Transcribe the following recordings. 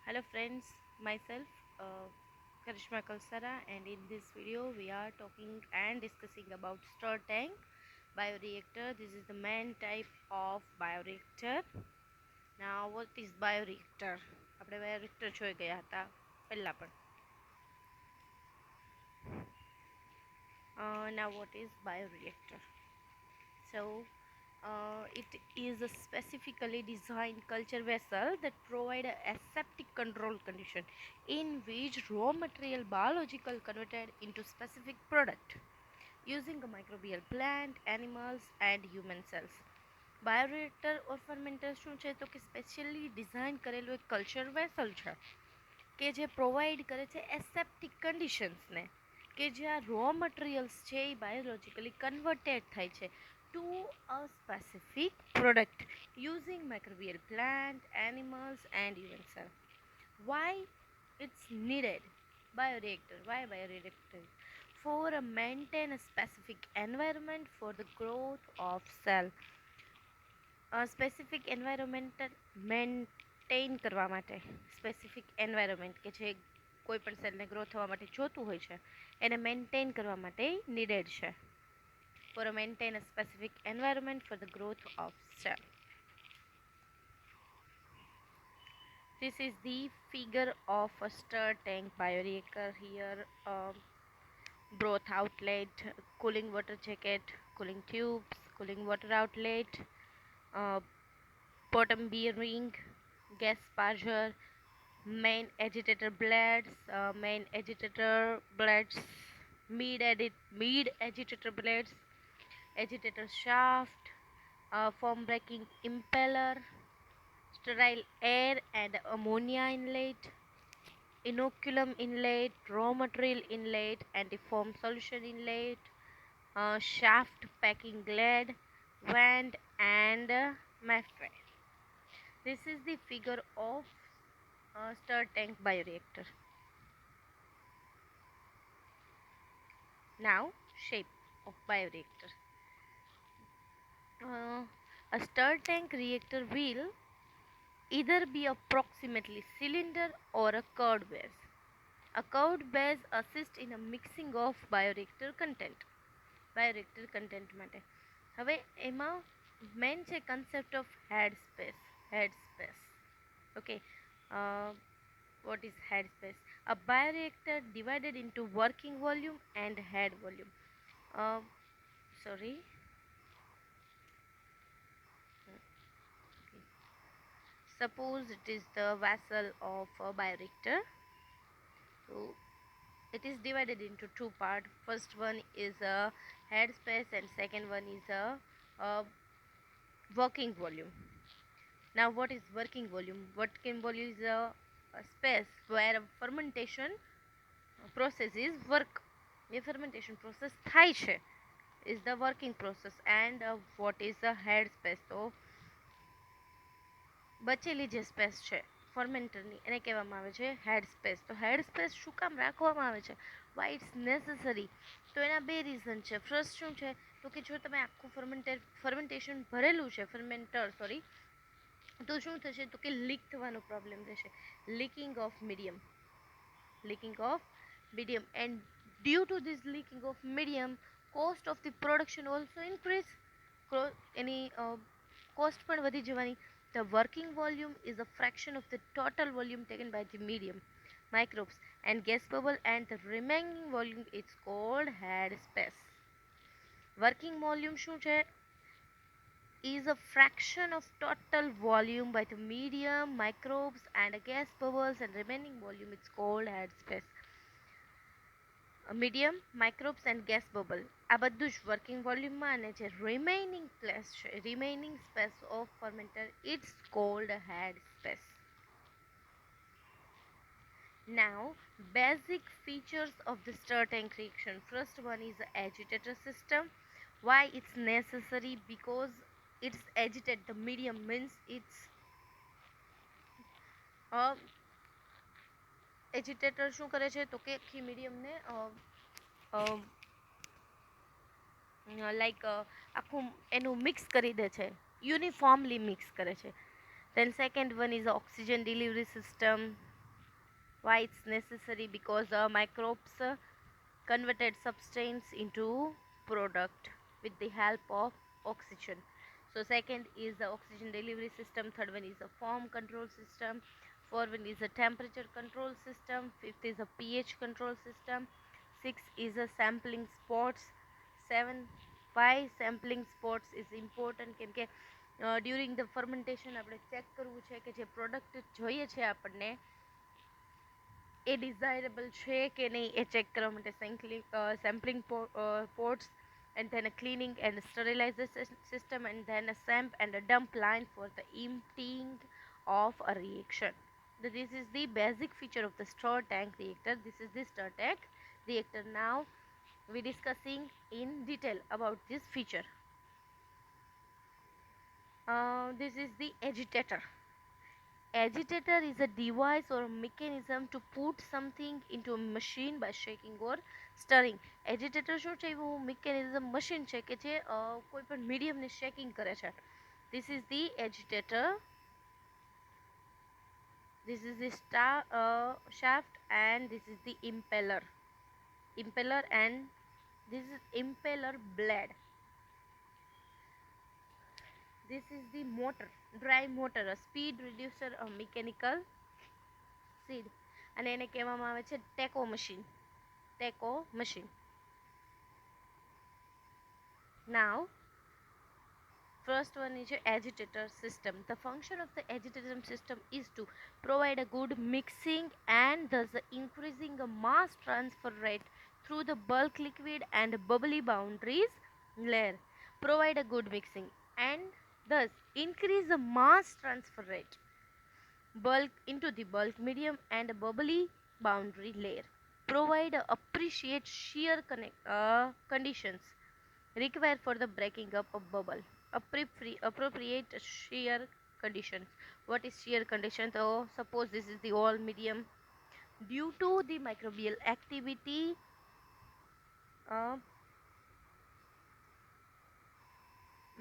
Hello friends, myself Karishma Kalsara, and in this video we are talking and discussing about stir tank bioreactor. This is the main type of bioreactor. Now what is bioreactor? આપણે bioreactor જોઈ ગયા હતા પહેલા પણ. Now what is bioreactor? It is a specifically designed culture vessel that provide a aseptic control condition in which raw material biological converted into specific product using a microbial plant, animals and human cells. Bioreactor or fermenter શું છે તો કે specially design કરેલું એક culture vessel છે કે જે provide કરે છે એસેપ્ટિક કન્ડિશન્સને કે જ્યાં રો મટીરિયલ્સ છે એ બાયોલોજિકલી કન્વર્ટેડ થાય છે to a specific product using microbial plant, animals and even cell. Why it's needed? Bioreactor. Why bioreactor? For a maintain a specific environment for the growth of cell. A specific environment maintain કરવા માટે specific environment કે જે કોઈ પણ સેલને grow થવા માટે જોતું હોય છે એને મેન્ટેન કરવા માટે નીડેડ છે for a maintain a specific environment for the growth of cell. This is the figure of a stir tank bioreactor. Here broth outlet, cooling water jacket, cooling tubes, cooling water outlet, bottom bearing, gas sparger, main agitator blades, mid agitator blades, agitator shaft, foam breaking impeller, sterile air and ammonia inlet, inoculum inlet, raw material inlet, antifoam solution inlet, shaft packing glade, vent and MAFE. This is the figure of stir tank bioreactor. Now shape of bioreactor. A stir tank reactor will either be approximately cylinder or a curved base. A curved base assists in a mixing of bioreactor content. Bioreactor content માટે હવે એમાં main છે concept of head space okay what is head space? A bioreactor divided into working volume and head volume. Sorry. Suppose it is the vessel of a bioreactor. So it is divided into two parts. First one is a head space and second one is a working volume. Now what is working volume? Working volume is a space where a fermentation process is work. The fermentation process થાય છે is the working process. And what is the head space? તો બચેલી જે space છે ફર્મેન્ટરની એને કહેવામાં આવે છે હેડ space. તો હેડ સ્પેસ શું કામ રાખવામાં આવે છે? Why it's necessary? તો એના બે રીઝન છે. ફર્સ્ટ શું છે તો કે જો તમે આખું ફર્મેન્ટેશન ભરેલું છે તો શું થશે તો કે લીક થવાનો પ્રોબ્લેમ રહેશે. Leaking of medium and due to this leaking of medium, cost of the production also increase. Any cost પણ વધી જવાની. The working volume is a fraction of the total volume taken by the medium, microbes and gas bubble, and the remaining volume is called head space. Working volume શું છે? Is a fraction of total volume by the medium, microbes and gas bubbles, and remaining volume is called head space. Medium microbes and gas bubble આ બધું જ working વોલ્યુમમાં, અને જે remaining space of fermenter it's called head space. Now basic features of the stir tank reaction. First one is the agitator system. Why it's necessary? Because it's agitate the medium, means it's એજિટેટર શું કરે છે તો કે આખી મીડિયમને like આખું એનું mix કરી દે છે, યુનિફોર્મલી મિક્સ કરે છે. Then second one is oxygen delivery system. Why it's necessary? Because microbes converted substance into product with the help of oxygen. So second is the oxygen delivery system, third one is a form control system, fourth one is a temperature control system, fifth is a pH control system, six is a sampling spots, seven, why sampling spots is important કેમ કે during the fermentation આપણે check કરવું છે કે જે product જોઈએ છે આપણને એ ડિઝાયરેબલ છે કે નહીં એ ચેક કરવા માટે sampling ports and then a cleaning and sterilization system and then a samp and a dump line for the emptying of a reaction. This is the basic feature of the stir tank reactor. This is the stir tank reactor. Now we discussing in detail about this feature. This is the agitator. Agitator is a device or mechanism to put something into a machine by shaking or stirring. Agitator શું છે એવું mechanism machine છે કે જે કોઈ પણ medium ને shaking કરે છે. This is the agitator. This is the shaft and this is the impeller. Impeller and this is impeller blade. This is the motor, drive motor, a speed reducer, a mechanical seed. અને એને કહેવામાં આવે છે ટેકો machine. ટેકો machine. Now, first one is your agitator system. The function of the agitator system is to provide a good mixing and thus increasing the mass transfer rate through the bulk liquid and bubbly boundaries layer. Provide a good mixing and thus increase the mass transfer rate bulk into the bulk medium and bubbly boundary layer. Provide appreciate shear conditions required for the breaking up of bubble. Appropriate shear conditions. What is shear condition? So suppose this is the all medium. Due to the microbial activity,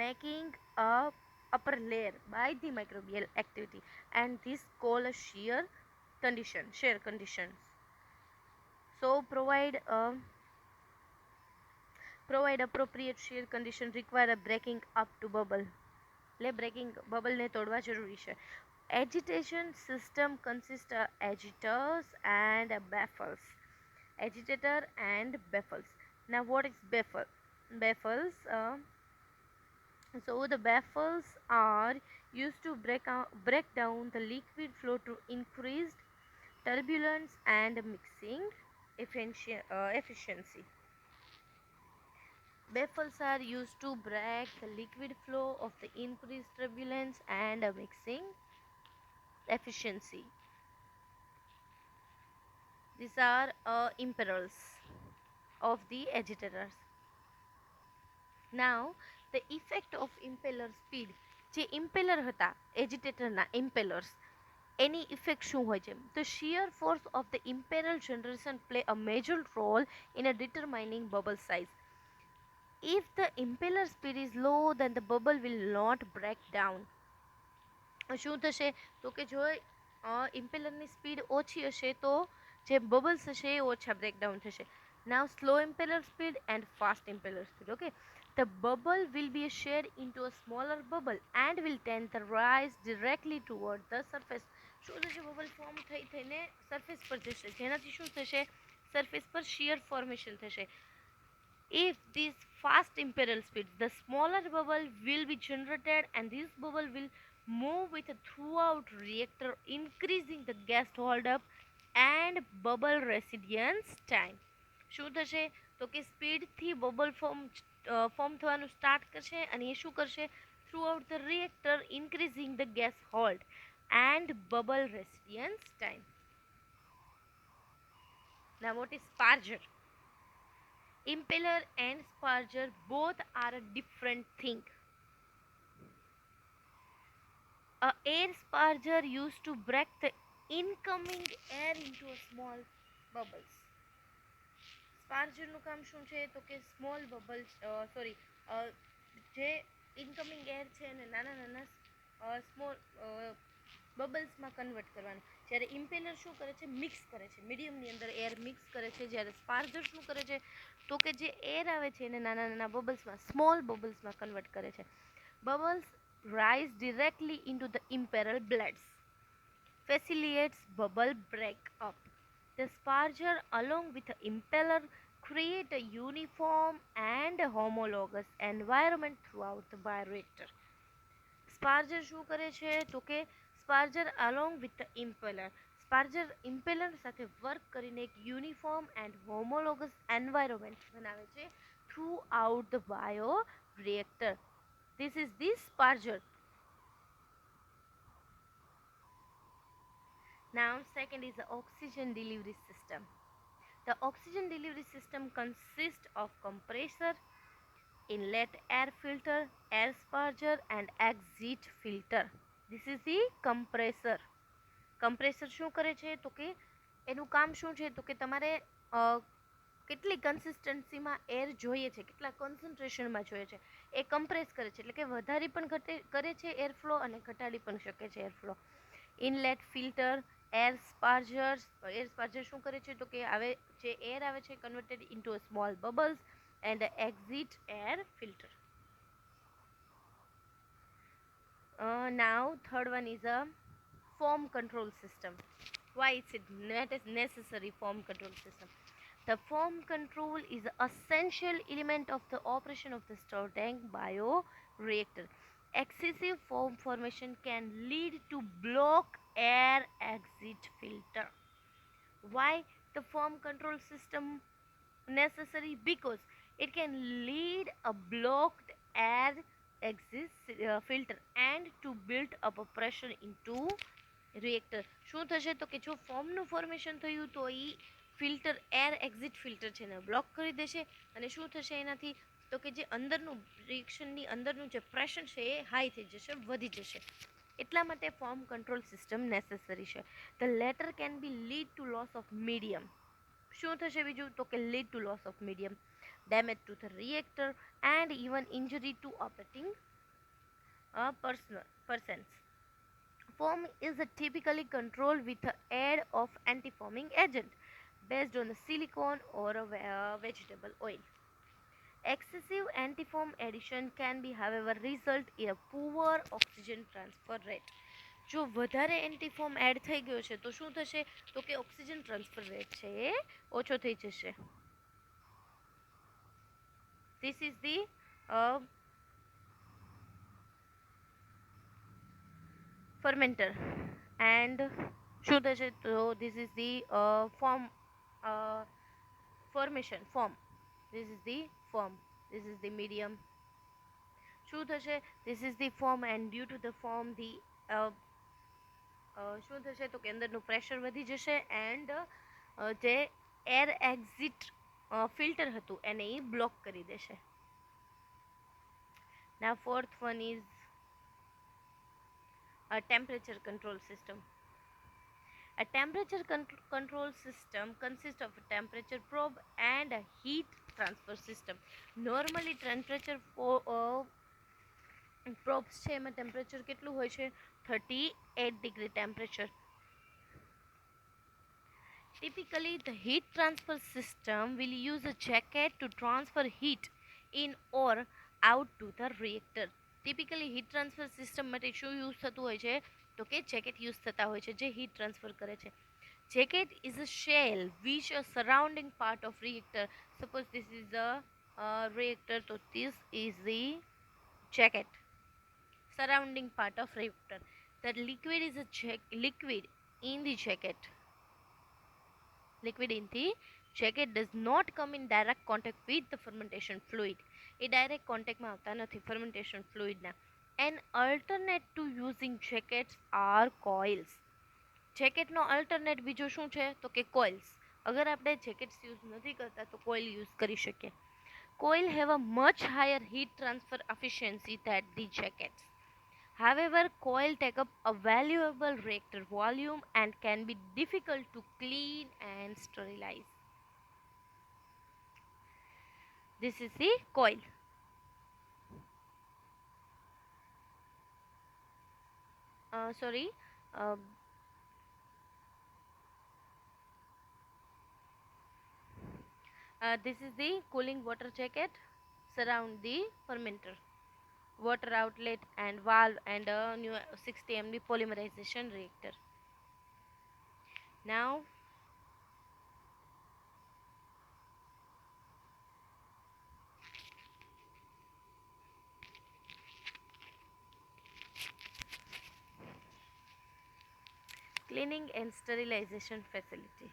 making a upper layer by the microbial activity, and this called a shear conditions. So provide appropriate shear condition require a breaking up to bubble. એટલે breaking bubble ને તોડવા જરૂરી છે. Agitation system consists of agitators and baffles. Agitator and baffles. Now what is baffle? Baffles. So the baffles are used to break down the liquid flow to increased turbulence and mixing efficiency. Baffles are used to break the liquid flow of the increased turbulence and mixing efficiency. These are impellers of the agitators. Now the effect of impeller speed. જે impeller હતા agitatorના impellers any effect શું હોય છે? The shear force of the impeller generation play a major role in a determining bubble size. If the impeller speed is low, then the bubble will not break down. શું થશે તો કે જો ઇમ્પેલરની speed ઓછી હશે તો જે બબલ્સ હશે એ ઓછા બ્રેકડાઉન થશે. Now slow impeller speed and fast impeller speed. Okay, the bubble will be shared into a smaller bubble and will tend to rise directly toward the surface. શું થશે? બબલ ફોર્મ થઈને surface પર જશે જેનાથી શું થશે? Surface પર shear formation થશે. If this fast impeller speed, the smaller bubble will be generated and this bubble will move with throughout reactor, increasing the gas hold up and bubble residence time. શું થશે તો કે સ્પીડથી bubble form થવાનું start કરશે અને એ શું કરશે? Throughout the reactor increasing the gas hold and bubble residence time. Now what is sparger? Impeller and sparger both are a different thing. A air sparger used to break the incoming air into a small bubbles. Sparger નું કામ શું છે તો કે small bubbles જે incoming air છે અને નાના નાના સ્મોલ બબલ્સમાં કન્વર્ટ કરવાનું. જ્યારે ઇમ્પેલર શું કરે છે, મિક્સ કરે છે, મીડિયમની અંદર એર મિક્સ કરે છે. જ્યારે સ્પાર્જર શું કરે છે, તો કે જે એર આવે છે એને નાના નાના બબલ્સમાં, સ્મોલ બબલ્સમાં કન્વર્ટ કરે છે. Bubbles rise directly into the impeller blades, facilitates bubble breakup. The sparger along with the impeller create a uniform and homologous environment throughout the bioreactor. Sparger શું કરે છે, તો કે sparger along with the impeller, sparger impeller સાથે work કરીને એક uniform and homologous environment બનાવે છે throughout the bioreactor. This is the sparger. Now second is the oxygen delivery system. The oxygen delivery system consists of compressor, inlet air filter, air sparger and exit filter. This is the compressor. Compressor શું કરે છે, તો કે એનું કામ શું છે, તો કે તમારે કેટલી કન્સિસ્ટન્સીમાં એર જોઈએ છે, કેટલા કોન્સન્ટ્રેશનમાં જોઈએ છે, એ કમ્પ્રેસ કરે છે. એટલે કે વધારી પણ કરે છે એરફ્લો અને ઘટાડી પણ શકે છે એરફ્લો. ઇનલેટ ફિલ્ટર, એર સ્પાર્જર શું કરે છે, તો કે આવે જે એર આવે છે converted into a small bubbles and exit air filter. Now third one is a form control system. Why is it necessary form control system? The form control is an essential element of the operation of the stir tank bioreactor. Excessive foam formation can lead to block air exit filter. Why the foam control system necessary? Because it can lead a blocked air exit filter and to build up a pressure into reactor. શું થશે, તો કે જો ફોર્મનું formation થયું તો એ filter air exit filter છે ને block કરી દેશે. અને શું થશે એનાથી, તો કે જે અંદરનું રિએક્શનની અંદરનું જે પ્રેશર છે એ હાઈ થઈ જશે, વધી જશે. એટલા માટે ફોર્મ કંટ્રોલ સિસ્ટમ નેસેસરી છે. The latter can be lead to loss of medium. શું થશે બીજું, તો કે lead to loss of medium, damage to the reactor and even injury to operating persons. Foam is typically controlled with the aid of anti-foaming agent based on the silicone or a vegetable oil. Excessive anti-foam addition can be, however, result in a poor oxygen transfer rate. જો વધારે એન્ટીફોમ add થઈ ગયો છે તો શું થશે, તો કે ઓક્સિજન ટ્રાન્સફર રેટ છે એ ઓછો થઈ જશે. This is the fermenter and શું થશે, તો this is the form formation form. This is the form, this is the medium. શું થશે, this is the form and due to the form the શું થશે, તો કે અંદરનું પ્રેશર વધી જશે એન્ડ જે એર એક્ઝિટ ફિલ્ટર હતું એને એ બ્લોક કરી દેશે. Now fourth one is a temperature control system. A temperature control system consists of a temperature probe and a heat transfer system. Normally temperature probes છે એમાં temperature કેટલું હોય છે, 38 degree temperature. Typically the heat transfer system will use a jacket to transfer heat in or out to the reactor. Typically heat transfer system માટે શું use થતું હોય છે, તો કે જેકેટ યુઝ થતા હોય છે જે હીટ ટ્રાન્સફર કરે છે. Jacket is a shell which a surrounding part of reactor. Suppose this is a reactor, so this is the jacket, surrounding part of reactor. The liquid is a liquid in the jacket. Liquid in the jacket does not come in direct contact with the fermentation fluid. એ direct કોન્ટેક્ટમાં આવતા નથી fermentation ફ્લુઇડના. An alternate to using jackets or coils. જેકેટનો alternate બીજો શું છે, તો કે કોઇલ્સ. અગર આપણે જેકેટ્સ યુઝ નથી કરતા તો કોઇલ યુઝ કરી શકીએ. Coil have a much higher heat transfer efficiency that the jackets. However, coil take up a valuable reactor volume and can be difficult to clean and sterilize. This is the coil. Sorry, Uh, this is the cooling water jacket surround the fermenter, water outlet and valve, and a new 60 mb polymerization reactor. Now cleaning and sterilization facility.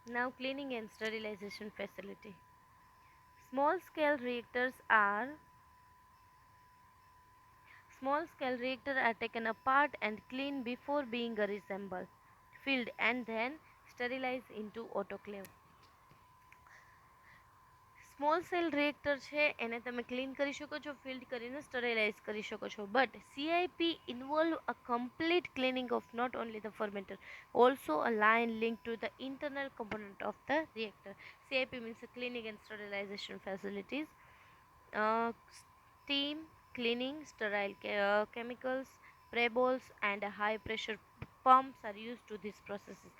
Now cleaning and sterilization facility. Small scale reactors are Small scale reactors are taken apart and cleaned before being reassembled, filled and then sterilized into autoclave. Small cell reactor છે એને તમે clean કરી શકો છો, field કરીને sterilise કરી શકો છો, but CIP involve a complete cleaning of not only the fermenter, also a line linked to the internal component of the reactor. CIP means cleaning and sterilization facilities. Steam cleaning, sterile chemicals, preballs and high pressure pumps are used to these processes.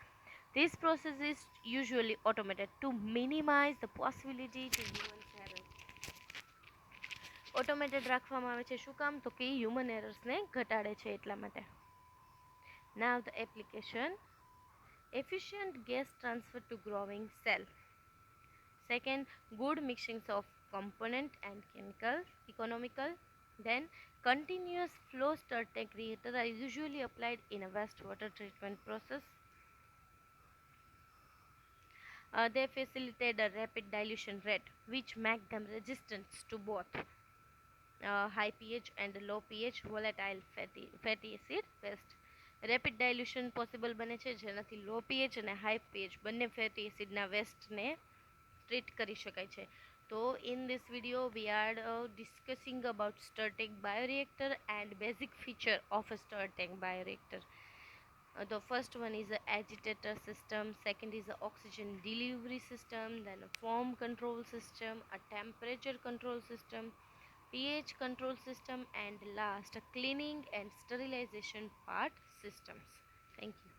This process is usually automated to minimize the possibility to human errors. Automated રાખવામાં આવે છે, શું કામ? તો કે human એરર્સને ઘટાડે છે એટલા માટે. Now the application: efficient gas transfer to growing cell. Second, good mixings of component and chemical, economical. Then continuous flow stir tank reactors are usually applied in a wastewater treatment process. They facilitate a rapid dilution rate, which make them resistant to both high pH and low pH volatile fatty acid waste. Rapid ડાયલ્યુશન possible બને છે જેનાથી લો pH અને high pH બંને fatty એસિડના વેસ્ટને treat કરી શકાય છે. તો in this video we are discussing about સ્ટર tank bioreactor and basic feature of a સ્ટર tank bioreactor. The first one is a agitator system, second is a oxygen delivery system, then a foam control system, a temperature control system, pH control system, and last a cleaning and sterilization part systems. Thank you.